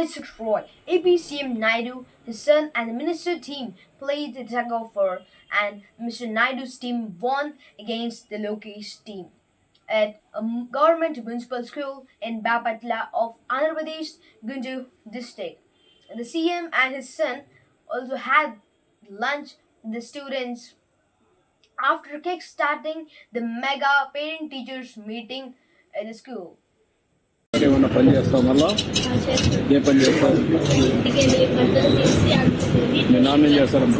Roy, AP CM Naidu, his son, and the minister team played the tug of war, and Mr. Naidu's team won against the Lokesh team at a government municipal school in Bapatla of Andhra Pradesh, Gunjur district. The CM and his son also had lunch with the students after kick-starting the mega parent-teachers meeting at the school. ఏమన్నా పని చేస్తావు మళ్ళా ఏ పని చేస్తావు మీ నాన్న ఏం చేస్తారమ్మా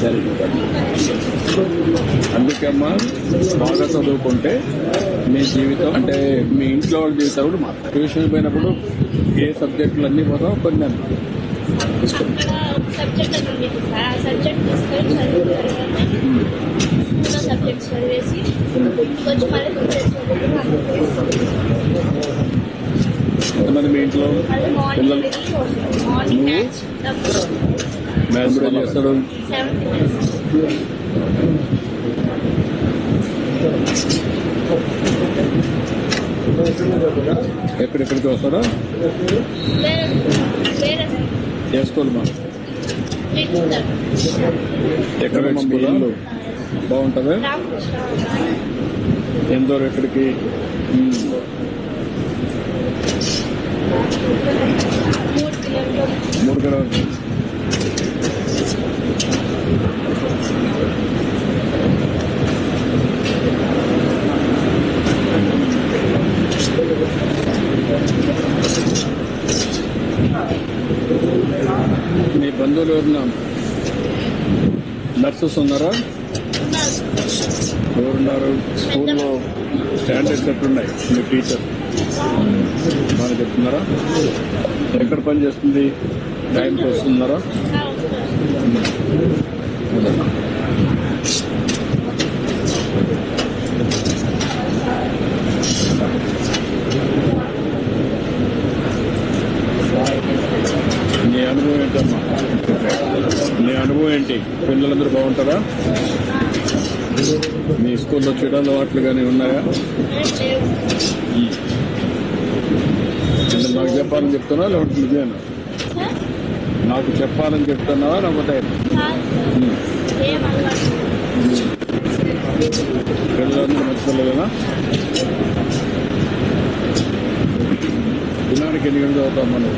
సరే అందుకే అమ్మా బాగా చదువుకుంటే మీ జీవితం అంటే మీ ఇంట్లో వాళ్ళ జీవితం కూడా మా ట్యూషన్ పోయినప్పుడు ఏ సబ్జెక్టులు అన్నీ పోతావు కొన్ని సబ్జెక్ట్స్ చదివేసి కొంచెం ఎంతమంది మీ ఇంట్లో పిల్లలు మ్యాథ్స్ కూడా చేస్తాడు ఎక్కడెక్కడికి వస్తాడా ఏ స్కూల్ మా ఎక్కడ స్కూల్ బాగుంటుందా ఎంతో ఎక్కడికి 3 కిలోమీటర్లు మీ బంధువులు ఎవరున్నా నర్సెస్ ఉన్నారా ఎవరున్నారు స్కూల్లో స్టాండర్డ్స్ ఎట్లున్నాయి మీ టీచర్ బాగా చెప్తున్నారా ఎక్కడ పని చేస్తుంది టైంకి వస్తున్నారా నీ అనుభవం ఏంటమ్మా నీ అనుభవం ఏంటి పిల్లలందరూ బాగుంటారా మీ స్కూల్లో చెడు అలవాట్లు కానీ ఉన్నాయా అంటే నాకు చెప్పాలని చెప్తున్నా లేకపోతే నిజమేనా నాకు చెప్పాలని చెప్తున్నావా లేకపోతే పిల్లలందరూ మంచి పిల్లలేనా దినానికి ఎన్ని గంటలు అవుతాం మనం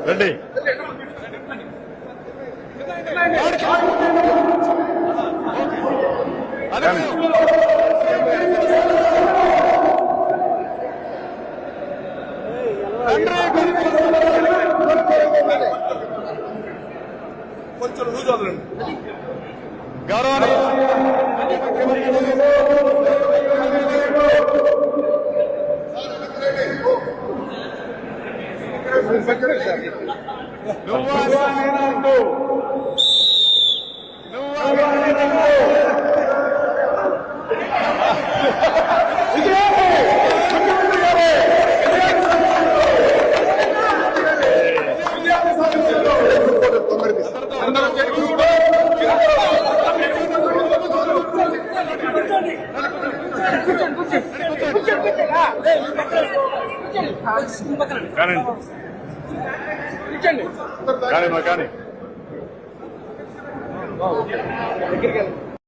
రండి కొంచెం లూజ్ వదలండి కానీ